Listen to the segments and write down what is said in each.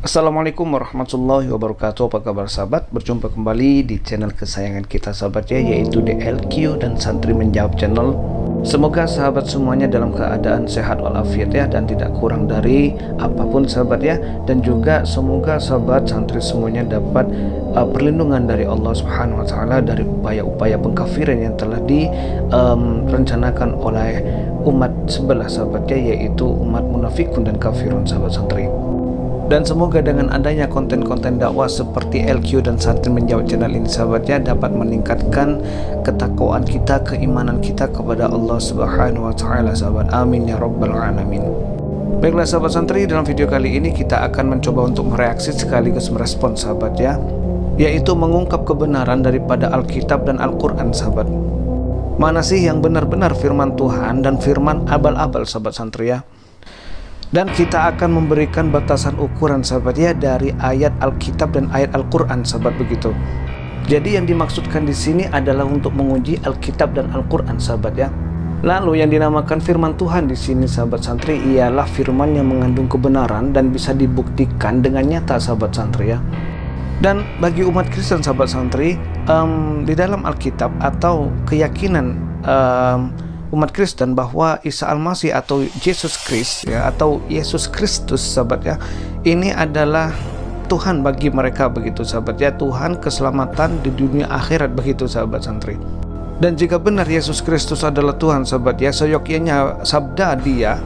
Assalamualaikum warahmatullahi wabarakatuh. Apa kabar sahabat? Berjumpa kembali di channel kesayangan kita sahabat ya, yaitu DLQ dan Santri Menjawab Channel. Semoga sahabat semuanya dalam keadaan sehat walafiat ya, dan tidak kurang dari apapun sahabat ya. Dan juga semoga sahabat santri semuanya dapat perlindungan dari Allah Subhanahu wa taala dari upaya-upaya pengkafiran yang telah direncanakan oleh umat sebelah sahabat ya, yaitu umat munafikun dan kafirun sahabat santri. Dan semoga dengan adanya konten-konten dakwah seperti LQ dan Santri Menjawab Channel ini sahabatnya dapat meningkatkan ketakwaan kita, keimanan kita kepada Allah Subhanahu wa taala sahabat. Amin ya rabbal alamin. Baiklah sahabat santri, dalam video kali ini kita akan mencoba untuk mereaksi sekaligus merespon sahabat ya, yaitu mengungkap kebenaran daripada Alkitab dan Al-Quran sahabat. Mana sih yang benar-benar firman Tuhan dan firman abal-abal sahabat santri ya? Dan kita akan memberikan batasan ukuran sahabat ya dari ayat Alkitab dan ayat Al-Quran sahabat begitu. Jadi yang dimaksudkan di sini adalah untuk menguji Alkitab dan Al-Quran sahabat ya. Lalu yang dinamakan firman Tuhan di sini sahabat santri ialah firman yang mengandung kebenaran dan bisa dibuktikan dengan nyata sahabat santri ya. Dan bagi umat Kristen sahabat santri, di dalam Alkitab atau keyakinan umat Kristen bahwa Isa Al-Masih atau Yesus Kristus ya, atau Yesus Kristus sahabat ya, ini adalah Tuhan bagi mereka begitu sahabat ya, Tuhan keselamatan di dunia akhirat begitu sahabat santri. Dan jika benar Yesus Kristus adalah Tuhan sahabat ya, seyogyanya sabda dia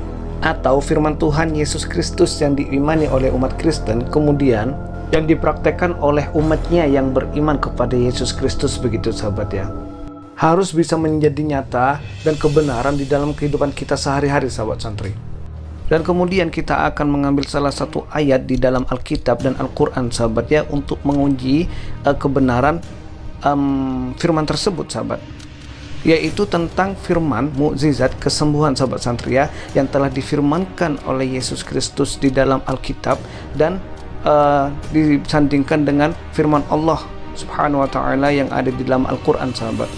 atau firman Tuhan Yesus Kristus yang diimani oleh umat Kristen kemudian yang dipraktekkan oleh umatnya yang beriman kepada Yesus Kristus begitu sahabat ya, harus bisa menjadi nyata dan kebenaran di dalam kehidupan kita sehari-hari sahabat santri. Dan kemudian kita akan mengambil salah satu ayat di dalam Alkitab dan Al-Quran sahabat ya, untuk menguji kebenaran firman tersebut sahabat, yaitu tentang firman mukjizat kesembuhan sahabat santri ya, yang telah difirmankan oleh Yesus Kristus di dalam Alkitab dan disandingkan dengan firman Allah Subhanahu wa taala yang ada di dalam Al-Quran sahabat.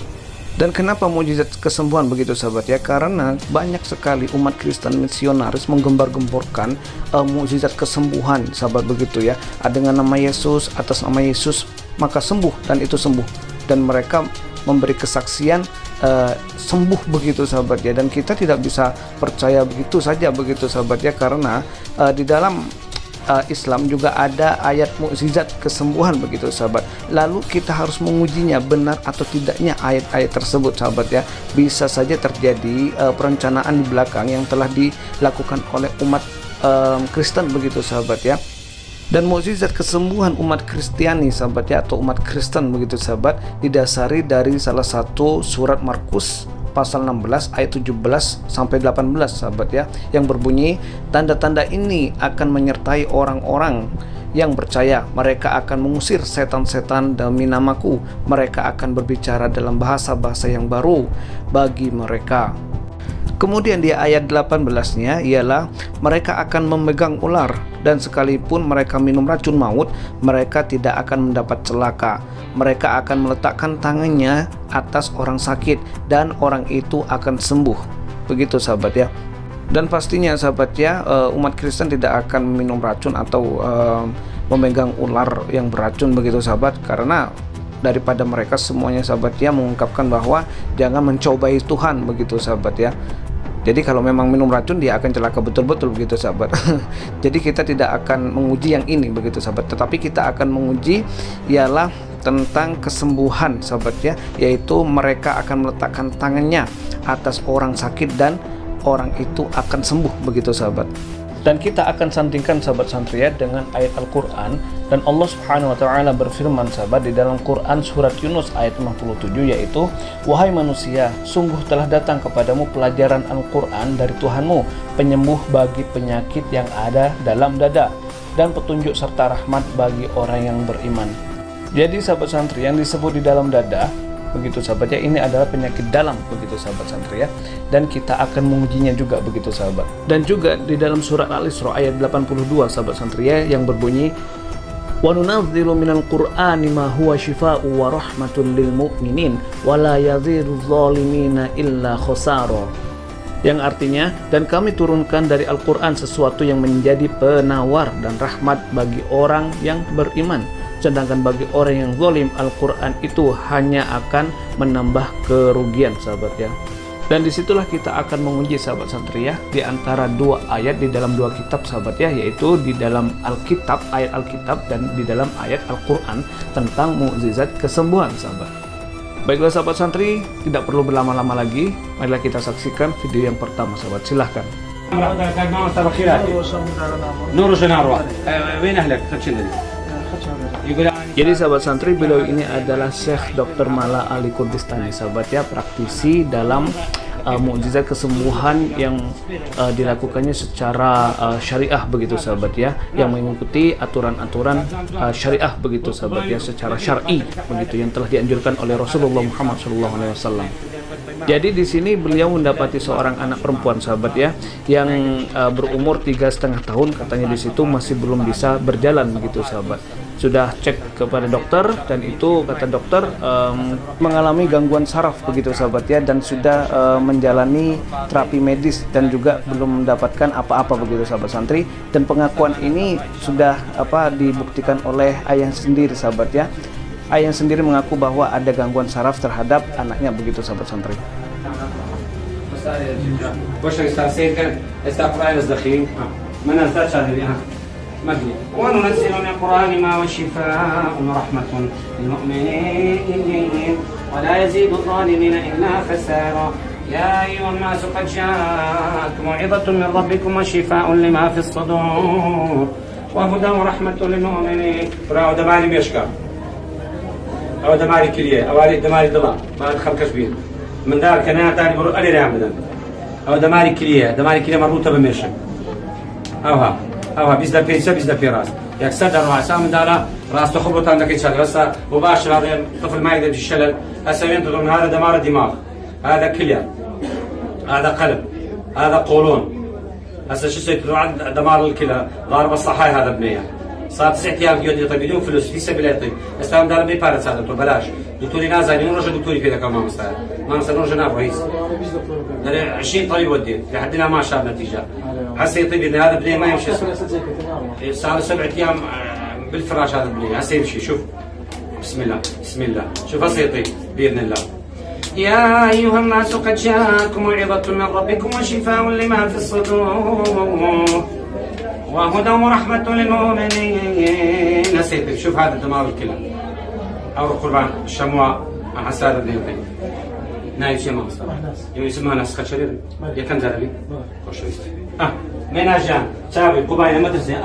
Dan kenapa mukjizat kesembuhan begitu sahabat ya? Karena banyak sekali umat Kristen misionaris menggembar-gemborkan mukjizat kesembuhan sahabat begitu ya. Dengan nama Yesus, atas nama Yesus maka sembuh, dan itu sembuh. Dan mereka memberi kesaksian sembuh begitu sahabat ya. Dan kita tidak bisa percaya begitu saja begitu sahabat ya, karena di dalam Islam juga ada ayat mukjizat kesembuhan begitu sahabat. Lalu kita harus mengujinya benar atau tidaknya ayat-ayat tersebut sahabat ya. Bisa saja terjadi perencanaan di belakang yang telah dilakukan oleh umat Kristen begitu sahabat ya. Dan mukjizat kesembuhan umat Kristiani sahabat ya, atau umat Kristen begitu sahabat, didasari dari salah satu surat Markus pasal 16 ayat 17 sampai 18 sahabat ya, yang berbunyi, tanda-tanda ini akan menyertai orang-orang yang percaya, mereka akan mengusir setan-setan demi namaku, mereka akan berbicara dalam bahasa-bahasa yang baru bagi mereka. Kemudian di ayat 18-nya ialah mereka akan memegang ular, dan sekalipun mereka minum racun maut, mereka tidak akan mendapat celaka. Mereka akan meletakkan tangannya atas orang sakit dan orang itu akan sembuh. Begitu sahabat ya. Dan pastinya sahabat ya, umat Kristen tidak akan minum racun atau memegang ular yang beracun begitu sahabat, karena daripada mereka semuanya sahabat ya mengungkapkan bahwa jangan mencobai Tuhan begitu sahabat ya. Jadi kalau memang minum racun dia akan celaka betul-betul begitu sahabat. Jadi kita tidak akan menguji yang ini begitu sahabat, tetapi kita akan menguji ialah tentang kesembuhan sahabat ya, yaitu mereka akan meletakkan tangannya atas orang sakit dan orang itu akan sembuh begitu sahabat. Dan kita akan sandingkan sahabat santri ya dengan ayat Al-Quran. Dan Allah Subhanahu wa taala berfirman sahabat di dalam Quran surat Yunus ayat 57, yaitu, wahai manusia, sungguh telah datang kepadamu pelajaran Al-Quran dari Tuhanmu, penyembuh bagi penyakit yang ada dalam dada, dan petunjuk serta rahmat bagi orang yang beriman. Jadi sahabat santri, yang disebut di dalam dada begitu sahabat ya, ini adalah penyakit dalam begitu sahabat santri ya, dan kita akan mengujinya juga begitu sahabat. Dan juga di dalam surat Al-Isra ayat 82 sahabat santri ya, yang berbunyi, wa nunazzilu minal qur'ani ma huwa shifaa'u wa rahmatul lil mu'minin wa la yadhirudz zalimina illa khasara. yang artinya, dan kami turunkan dari Al-Quran sesuatu yang menjadi penawar dan rahmat bagi orang yang beriman. Sedangkan bagi orang yang zalim, Al-Quran itu hanya akan menambah kerugian, sahabat ya. Dan disitulah kita akan menguji, sahabat santri ya, di antara dua ayat di dalam dua kitab, sahabat ya, yaitu di dalam Alkitab, ayat Alkitab, dan di dalam ayat Al-Quran tentang mukjizat kesembuhan, sahabat. Baiklah sahabat santri, tidak perlu berlama-lama lagi, marilah kita saksikan video yang pertama, sahabat. Silahkan. Jadi sahabat santri, beliau ini adalah Syekh Dr. Mala Ali Kurdistani, sahabat ya, praktisi dalam mukjizat kesembuhan yang dilakukannya secara syariah begitu, sahabat ya, yang mengikuti aturan-aturan syariah begitu, sahabat ya, secara syar'i begitu yang telah dianjurkan oleh Rasulullah Muhammad SAW. Jadi di sini beliau mendapati seorang anak perempuan, sahabat ya, yang berumur 3,5 tahun, katanya di situ masih belum bisa berjalan begitu, sahabat. Sudah cek kepada dokter, dan itu kata dokter mengalami gangguan saraf begitu, sahabat ya, dan sudah menjalani terapi medis dan juga belum mendapatkan apa-apa begitu, sahabat santri. Dan pengakuan ini sudah dibuktikan oleh ayah sendiri, sahabat ya. Ayah sendiri mengaku bahwa ada gangguan saraf terhadap anaknya begitu, sahabat santri. وننزل من القرآن ما هو شفاء ورحمة للمؤمنين ولا يزيد الظالمين إلا خسارا يا أيها الناس قد جاءتكم موعظة من ربكم وشفاء لما في الصدور وهدى ورحمة للمؤمنين. براو دماري ميشكا أو دماري كلية أو دماري دلا ما خلقش بين من دار كنا تاني برو ألي رامدن أو دماري كلية مربوطة بميشك أوها بيزدا بينسا بيزدا بيراس يكسر رأسه من دارا راس تخبط عندك يشلل هسه مباشر. هذا الطفل ما يقدر يشلل هسه ينتظر من هذا دمار الدماغ، هذا كلية، هذا قلب، هذا قولون. هسه شو يصير دمار الكلى ضارب الصحايا. هذا بنيه صار 9 أيام يقعد يطيب بدون فلوس في سبيل يطيب. استلم دار بي بارت هذا دكتور بلاش دكتوري نازل نرجع دكتوري كذا كمان ما مستاهل نرجع ناب رئيس 20 طبيب ودي لحد الان ما شاف نتيجه. هسه يطيب ان هذا بنيه ما يمشي، صار 7 أيام بالفراش. هذا بنيه هسه يمشي. شوف بسم الله بسم الله، شوف هسه يطيب باذن الله. يا أيها الناس قد جاءكم موعظة من ربكم وشفاء لما في الصدور وهدى ورحمة للمؤمنين. نسيت. شوف هذا دمار الكلى أو القربان الشمواء مع حساد الدين نايف شيء ما مصطلح يسمى ناس خشرين يا كم زربي وشويست من أجان شابي قبائل ما ترسي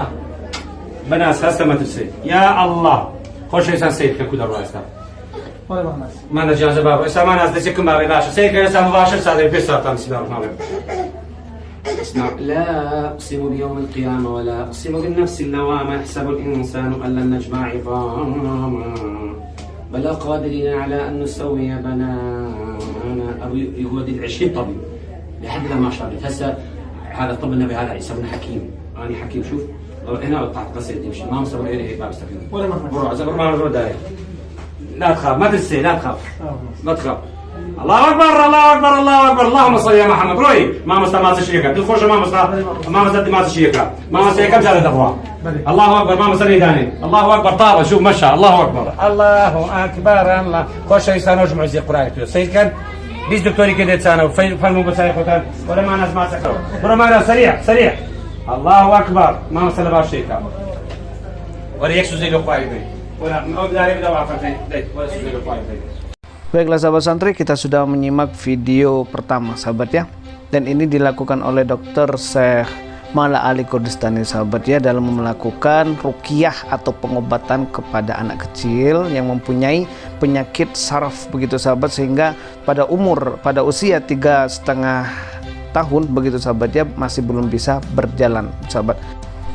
بناس هسه ما ترسي. يا الله خوش إنسان سيد كده الرئيس ما نجاز بابا إسا ما ناس دسيكم بابا باشا سيد كده مباشر سادة في سرطان. بسم الله الرحمن الرحيم. اسمع. لا أقسم بيوم القيامة ولا أقسم بالنفس اللوامة يحسب الإنسان أن لن نجمع عظاما بلى قادرين على أن نسوي بنانا. يقول 20 طبيب لحد ما شاء الله. هسه هذا طب النبي هذا يسمونه حكيم. أنا حكيم. شوف هنا قطعت بس يمشي ما مسوي إيه باب استفيد ولا مرة زبر ما مرة داير. لا تخاف ما تنسي لا تخاف ما تخاف. الله اكبر الله اكبر الله اكبر. اللهم صل يا محمد. روي ما مست ما تشريكا تخش ما مست ما تشريكا ما مست كم زاد تقوى. الله اكبر ما مست داني. الله اكبر طابه. شوف مشى. الله اكبر الله اكبر. الله خوش انسان وجمع زي قراءه سيد كان بيز دكتوري كده تسانا فالمو بسايق ولا ما ناس ما سكروا ولا ما ناس سريع سريع. الله اكبر ما مست لا شيكا ولا يكسو زي القوايد ولا ما بداري بدوا عفوا ولا زي القوايد. Baiklah sahabat santri, kita sudah menyimak video pertama, sahabat ya. Dan ini dilakukan oleh Dr. Syekh Mala Ali Kurdistani, sahabat ya, dalam melakukan ruqyah atau pengobatan kepada anak kecil yang mempunyai penyakit saraf begitu, sahabat, sehingga pada usia 3,5 tahun begitu, sahabat ya, masih belum bisa berjalan, sahabat.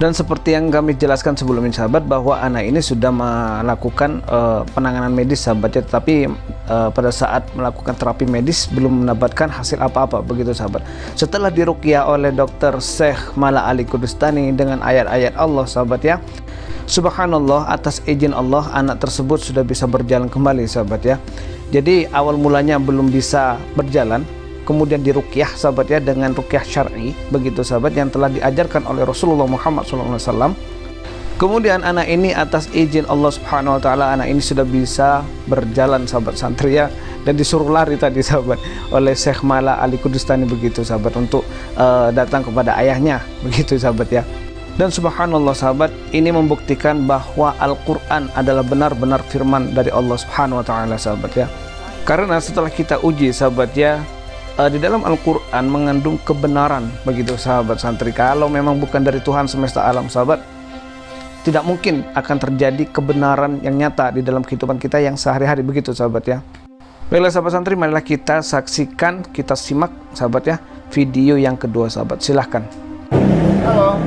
Dan seperti yang kami jelaskan sebelumnya, sahabat, bahwa anak ini sudah melakukan penanganan medis, sahabat ya, tetapi pada saat melakukan terapi medis belum mendapatkan hasil apa-apa begitu, sahabat. Setelah diruqyah oleh Dr. Syekh Mala Ali Kurdistani dengan ayat-ayat Allah, sahabat ya, subhanallah, atas izin Allah anak tersebut sudah bisa berjalan kembali, sahabat ya. Jadi awal mulanya belum bisa berjalan, kemudian diruqyah sahabat ya dengan ruqyah syar'i begitu sahabat yang telah diajarkan oleh Rasulullah Muhammad SAW. Kemudian anak ini atas izin Allah Subhanahu wa taala, anak ini sudah bisa berjalan sahabat santri ya, dan disuruh lari tadi sahabat oleh Syekh Mala Ali Kudustani begitu sahabat untuk datang kepada ayahnya begitu sahabat ya. Dan subhanallah sahabat, ini membuktikan bahwa Al-Qur'an adalah benar-benar firman dari Allah Subhanahu wa taala sahabat ya. Karena setelah kita uji sahabat ya, di dalam Al-Qur'an mengandung kebenaran begitu sahabat santri. Kalau memang bukan dari Tuhan semesta alam sahabat, tidak mungkin akan terjadi kebenaran yang nyata di dalam kehidupan kita yang sehari-hari begitu sahabat ya. Baiklah sahabat santri, marilah kita saksikan, kita simak sahabat ya video yang kedua sahabat, silahkan. Halo.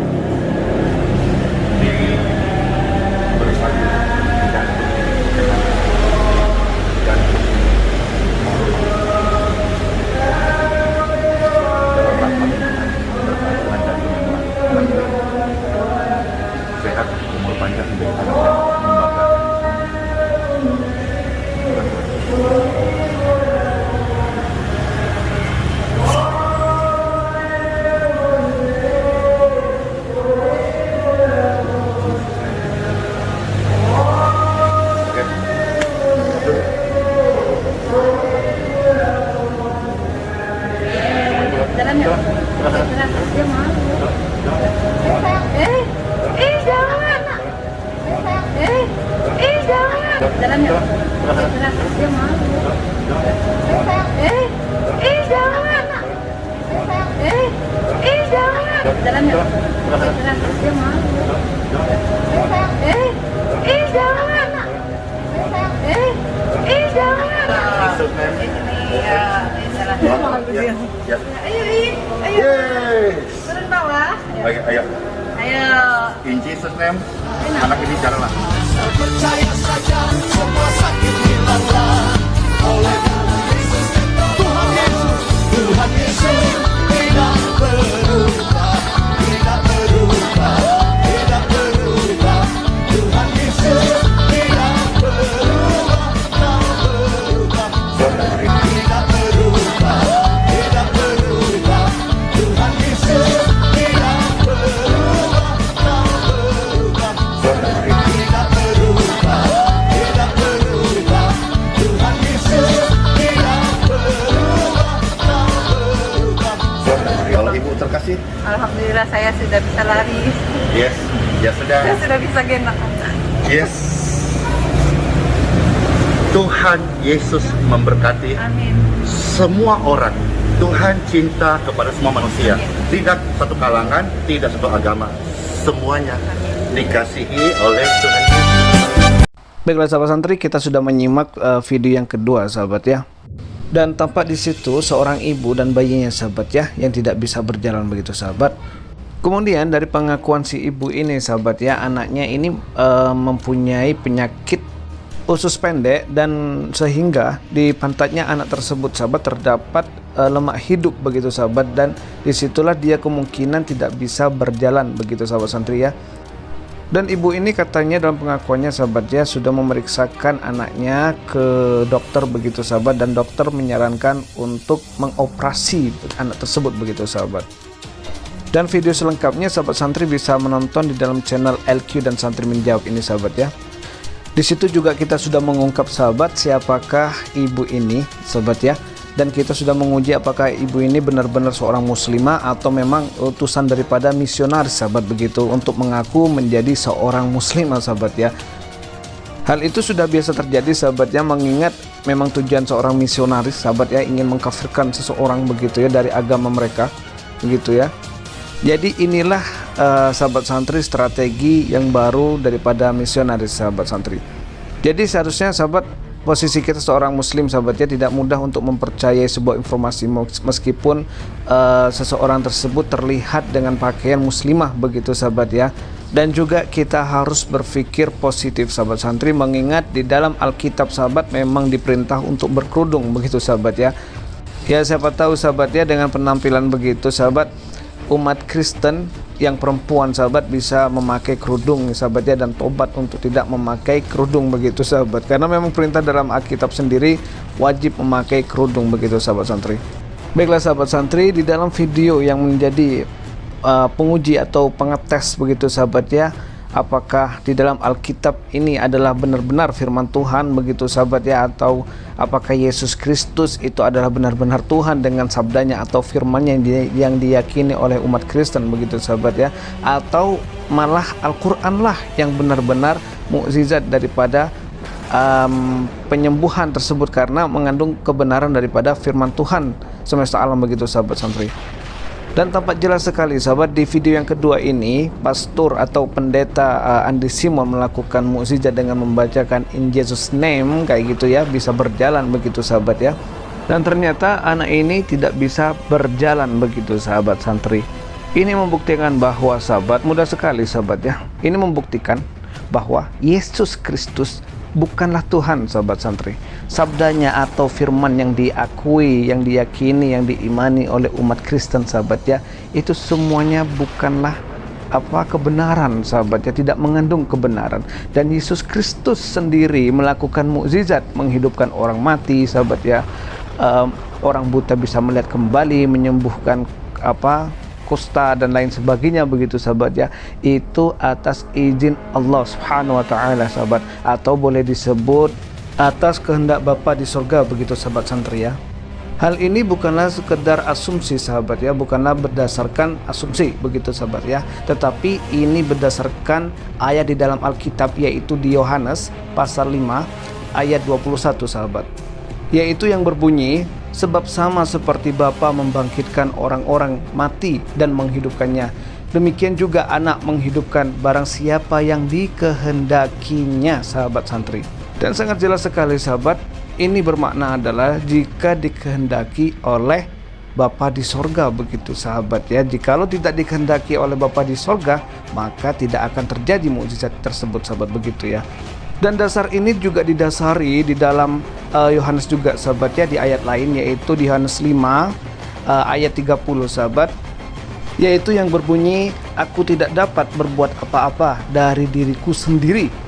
Sehat, umur panjang, Jalan yuk. Jalan. Dia mau. Jangan. Jangan. Jalan yuk. Jalan. Dia mau. Jangan. Jangan. Jalan yuk. Jalan. Dia mau. Jangan. Jangan. Ya. Ayo. Turun bawah. Ayo. Ayo. In Jesus name, anak ini jalanlah. Percaya saja semua sakit hilanglah oleh Yesus. Tuhan Yesus, Tuhan Yesus tidak berubah, tidak berubah, tidak berubah. Tuhan Yesus tidak berubah, tak berubah, tidak berubah, tidak berubah. Tuhan Yesus tidak berubah, tak berubah, tidak berubah, tidak berubah. Tuhan Yesus tidak berubah, tak berubah. Kalau ibu terkasih, Alhamdulillah saya sudah bisa lari. yes, ya sudah, Saya sudah bisa gendong. yes. Tuhan Yesus memberkati Amin. semua orang. Tuhan cinta kepada semua manusia, tidak satu kalangan, tidak satu agama, semuanya dikasihi oleh Tuhan Yesus. Baiklah sahabat santri, kita sudah menyimak video yang kedua sahabat ya. Dan tampak di situ seorang ibu dan bayinya sahabat ya yang tidak bisa berjalan begitu sahabat. Kemudian dari pengakuan si ibu ini sahabat ya, anaknya ini mempunyai penyakit usus pendek dan sehingga di pantatnya anak tersebut sahabat terdapat lemak hidup begitu sahabat, dan disitulah dia kemungkinan tidak bisa berjalan begitu sahabat santri ya. Dan ibu ini katanya dalam pengakuannya sahabat ya sudah memeriksakan anaknya ke dokter begitu sahabat, dan dokter menyarankan untuk mengoperasi anak tersebut begitu sahabat. Dan video selengkapnya sahabat santri bisa menonton di dalam channel LQ dan Santri Menjawab ini sahabat ya. Di situ juga kita sudah mengungkap sahabat siapakah ibu ini sahabat ya, dan kita sudah menguji apakah ibu ini benar-benar seorang muslimah atau memang utusan daripada misionaris sahabat begitu untuk mengaku menjadi seorang muslimah sahabat ya. Hal itu sudah biasa terjadi sahabat ya, mengingat memang tujuan seorang misionaris sahabat ya ingin mengkafirkan seseorang begitu ya dari agama mereka begitu ya. Jadi inilah sahabat santri strategi yang baru daripada misionaris sahabat santri. Jadi seharusnya sahabat, posisi kita seorang muslim sahabatnya tidak mudah untuk mempercayai sebuah informasi meskipun seseorang tersebut terlihat dengan pakaian muslimah begitu sahabat ya. Dan juga kita harus berpikir positif sahabat santri, mengingat di dalam Alkitab sahabat memang diperintah untuk berkerudung begitu sahabat ya. Ya siapa tahu sahabat ya dengan penampilan begitu sahabat, umat Kristen yang perempuan sahabat bisa memakai kerudung sahabatnya dan tobat untuk tidak memakai kerudung begitu sahabat, karena memang perintah dalam Alkitab sendiri wajib memakai kerudung begitu sahabat santri. Baiklah sahabat santri, di dalam video yang menjadi penguji atau pengetes begitu sahabat ya, apakah di dalam Alkitab ini adalah benar-benar firman Tuhan begitu sahabat ya, atau apakah Yesus Kristus itu adalah benar-benar Tuhan dengan sabdanya atau firman-Nya yang diyakini oleh umat Kristen begitu sahabat ya, atau malah Al-Quran lah yang benar-benar mukjizat daripada penyembuhan tersebut karena mengandung kebenaran daripada firman Tuhan semesta alam begitu sahabat santri. Dan tampak jelas sekali sahabat di video yang kedua ini, pastor atau pendeta Andi Simon melakukan mukjizat dengan membacakan In Jesus Name kayak gitu ya, bisa berjalan begitu sahabat ya. Dan ternyata anak ini tidak bisa berjalan begitu sahabat santri. Ini membuktikan bahwa sahabat, mudah sekali sahabat ya, ini membuktikan bahwa Yesus Kristus bukanlah Tuhan sahabat santri. Sabdanya atau firman yang diakui, yang diyakini, yang diimani oleh umat Kristen sahabat ya, itu semuanya bukanlah kebenaran sahabat ya, tidak mengandung kebenaran. Dan Yesus Kristus sendiri melakukan mukjizat, menghidupkan orang mati sahabat ya, orang buta bisa melihat kembali, menyembuhkan kusta dan lain sebagainya begitu sahabat ya, itu atas izin Allah Subhanahu wa taala sahabat, atau boleh disebut atas kehendak Bapa di surga begitu sahabat santri ya. Hal ini bukanlah sekedar asumsi sahabat ya, bukanlah berdasarkan asumsi begitu sahabat ya, tetapi ini berdasarkan ayat di dalam Alkitab, yaitu di Yohanes pasal 5 ayat 21 sahabat, yaitu yang berbunyi, sebab sama seperti Bapa membangkitkan orang-orang mati dan menghidupkannya, demikian juga Anak menghidupkan barang siapa yang dikehendakinya sahabat santri. Dan sangat jelas sekali sahabat, ini bermakna adalah jika dikehendaki oleh Bapa di sorga begitu sahabat ya. Jikalau tidak dikehendaki oleh Bapa di sorga, maka tidak akan terjadi mukjizat tersebut sahabat begitu ya. Dan dasar ini juga didasari di dalam Yohanes juga sahabat ya, di ayat lain, yaitu di Yohanes 5 ayat 30 sahabat, yaitu yang berbunyi, aku tidak dapat berbuat apa-apa dari diriku sendiri,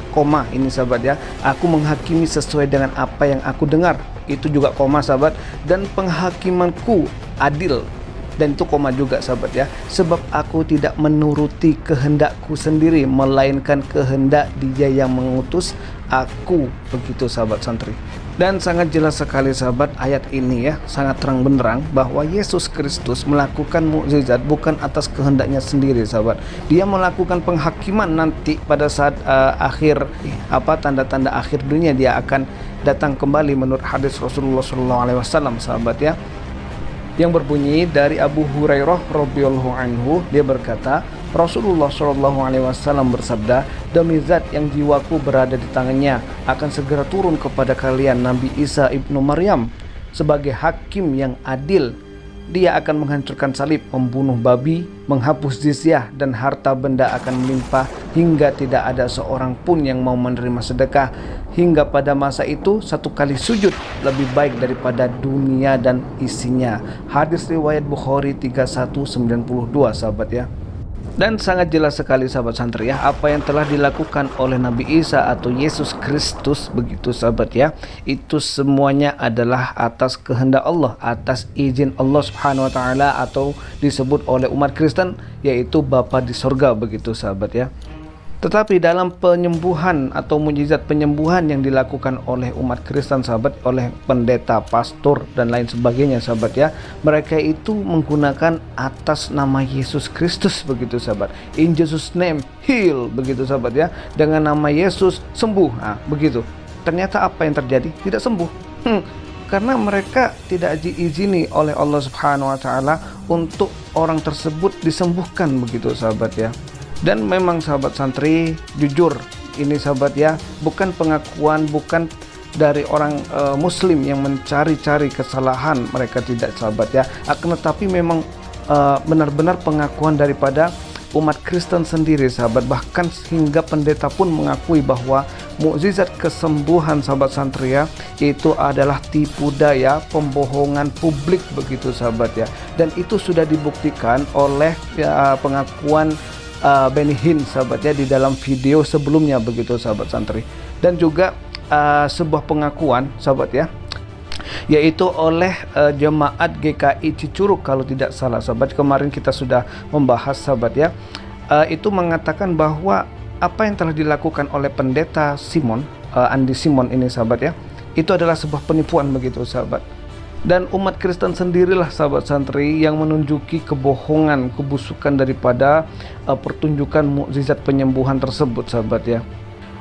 ini sahabat ya, aku menghakimi sesuai dengan apa yang aku dengar, itu juga sahabat, dan penghakimanku adil, dan itu juga sahabat ya, sebab aku tidak menuruti kehendakku sendiri, melainkan kehendak Dia yang mengutus aku begitu sahabat santri. Dan sangat jelas sekali sahabat ayat ini ya, sangat terang benderang bahwa Yesus Kristus melakukan mukjizat bukan atas kehendaknya sendiri sahabat. Dia melakukan penghakiman nanti pada saat akhir tanda-tanda akhir dunia, dia akan datang kembali menurut hadis Rasulullah SAW sahabat ya, yang berbunyi dari Abu Hurairah radhiyallahu anhu, dia berkata, Rasulullah SAW bersabda, demi zat yang jiwaku berada di tangannya, akan segera turun kepada kalian Nabi Isa ibnu Maryam sebagai hakim yang adil. Dia akan menghancurkan salib, membunuh babi, menghapus jizyah, dan harta benda akan melimpah hingga tidak ada seorang pun yang mau menerima sedekah. Hingga pada masa itu, satu kali sujud lebih baik daripada dunia dan isinya. Hadis riwayat Bukhari 3192 sahabat ya. Dan sangat jelas sekali sahabat santri ya, apa yang telah dilakukan oleh Nabi Isa atau Yesus Kristus begitu sahabat ya, itu semuanya adalah atas kehendak Allah, atas izin Allah Subhanahu wa taala, atau disebut oleh umat Kristen yaitu Bapa di sorga begitu sahabat ya. Tetapi dalam penyembuhan atau mukjizat penyembuhan yang dilakukan oleh umat Kristen sahabat, oleh pendeta, pastor dan lain sebagainya sahabat ya, mereka itu menggunakan atas nama Yesus Kristus begitu sahabat. In Jesus name heal begitu sahabat ya, dengan nama Yesus sembuh. Nah, begitu. Ternyata apa yang terjadi? Tidak sembuh. Karena mereka tidak diizini oleh Allah Subhanahu wa taala untuk orang tersebut disembuhkan begitu sahabat ya. Dan memang sahabat santri, jujur ini sahabat ya, bukan pengakuan, bukan dari orang muslim yang mencari-cari kesalahan mereka, tidak sahabat ya, akan tetapi memang benar-benar pengakuan daripada umat Kristen sendiri sahabat. Bahkan hingga pendeta pun mengakui bahwa mukjizat kesembuhan sahabat santri ya, itu adalah tipu daya, pembohongan publik begitu sahabat ya. Dan itu sudah dibuktikan oleh pengakuan Benny Hinn sahabat ya, di dalam video sebelumnya begitu sahabat santri. Dan juga sebuah pengakuan sahabat ya, yaitu oleh jemaat GKI Cicurug kalau tidak salah sahabat. Kemarin kita sudah membahas sahabat ya, itu mengatakan bahwa apa yang telah dilakukan oleh pendeta Simon, Andi Simon ini sahabat ya, itu adalah sebuah penipuan begitu sahabat. Dan umat Kristen sendirilah sahabat santri yang menunjuki kebohongan, kebusukan daripada pertunjukan mukjizat penyembuhan tersebut sahabat ya.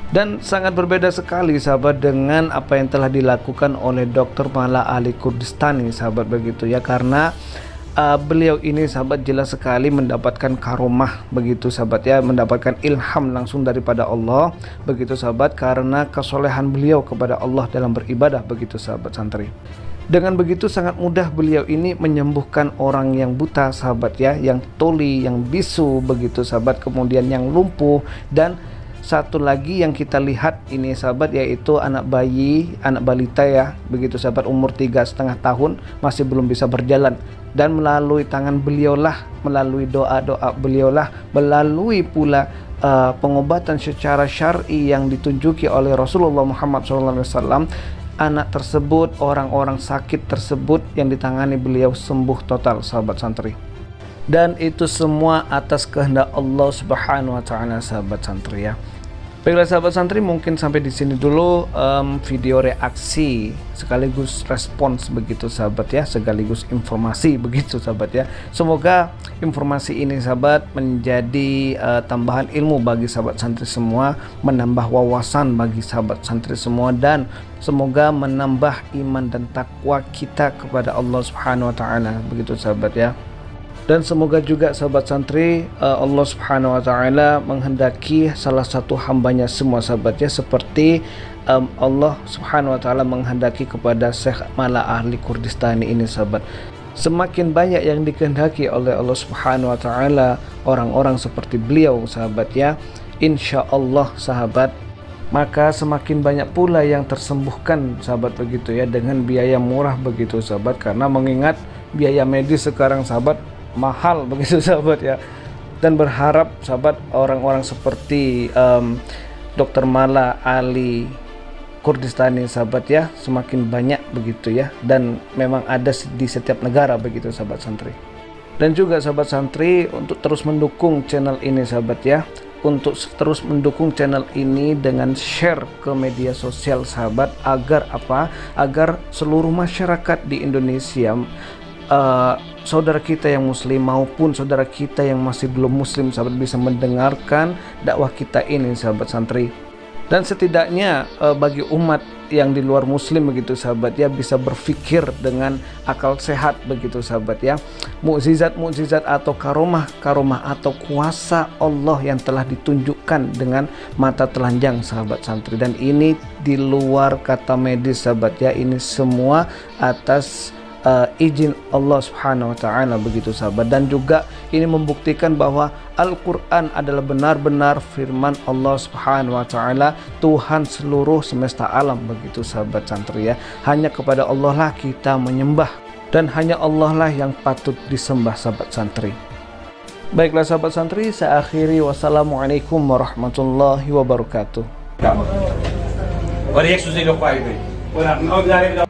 Dan sangat berbeda sekali sahabat dengan apa yang telah dilakukan oleh Dr. Mala Ali Kurdistani sahabat begitu ya, karena beliau ini sahabat jelas sekali mendapatkan karomah begitu sahabat ya, mendapatkan ilham langsung daripada Allah begitu sahabat, karena kesolehan beliau kepada Allah dalam beribadah begitu sahabat santri. Dengan begitu sangat mudah beliau ini menyembuhkan orang yang buta sahabat ya, yang tuli, yang bisu begitu sahabat, kemudian yang lumpuh, dan satu lagi yang kita lihat ini sahabat yaitu anak bayi, anak balita ya begitu sahabat, umur 3,5 tahun masih belum bisa berjalan, dan melalui tangan beliaulah, melalui doa-doa beliaulah, melalui pula pengobatan secara syar'i yang ditunjuki oleh Rasulullah Muhammad SAW, anak tersebut, orang-orang sakit tersebut yang ditangani beliau sembuh total sahabat santri. Dan itu semua atas kehendak Allah Subhanahu wa taala sahabat santri ya. Baiklah sahabat santri, mungkin sampai di sini dulu video reaksi sekaligus respons begitu sahabat ya, sekaligus informasi begitu sahabat ya. Semoga informasi ini sahabat menjadi tambahan ilmu bagi sahabat santri semua, menambah wawasan bagi sahabat santri semua, dan semoga menambah iman dan takwa kita kepada Allah Subhanahu wa taala begitu sahabat ya. Dan semoga juga sahabat santri Allah Subhanahu wa taala menghendaki salah satu hambanya semua sahabat ya, seperti Allah Subhanahu wa taala menghendaki kepada Syekh Mala Ali Kurdistani ini sahabat. Semakin banyak yang dikehendaki oleh Allah Subhanahu wa taala orang-orang seperti beliau sahabat ya, insya Allah sahabat, maka semakin banyak pula yang tersembuhkan sahabat begitu ya, dengan biaya murah begitu sahabat, karena mengingat biaya medis sekarang sahabat mahal begitu sahabat ya. Dan berharap sahabat orang-orang seperti Dr. Mala Ali Kurdistani sahabat ya semakin banyak begitu ya, dan memang ada di setiap negara begitu sahabat santri. Dan juga sahabat santri untuk terus mendukung channel ini sahabat ya, untuk terus mendukung channel ini dengan share ke media sosial sahabat, agar apa? Agar seluruh masyarakat di Indonesia, saudara kita yang muslim maupun saudara kita yang masih belum muslim sahabat, bisa mendengarkan dakwah kita ini sahabat santri. Dan setidaknya bagi umat yang di luar muslim begitu sahabat ya, bisa berpikir dengan akal sehat begitu sahabat ya, mukjizat-mukjizat atau karomah atau kuasa Allah yang telah ditunjukkan dengan mata telanjang sahabat santri. Dan ini di luar kata medis sahabat ya, ini semua atas izin Allah Subhanahu wa taala begitu sahabat. Dan juga ini membuktikan bahwa Al-Quran adalah benar-benar firman Allah Subhanahu wa taala, Tuhan seluruh semesta alam begitu sahabat santri ya. Hanya kepada Allah lah kita menyembah, dan hanya Allah lah yang patut disembah sahabat santri. Baiklah sahabat santri, saya akhiri, wassalamualaikum warahmatullahi wabarakatuh. وليكسو زي الأخوة ونعود ذلك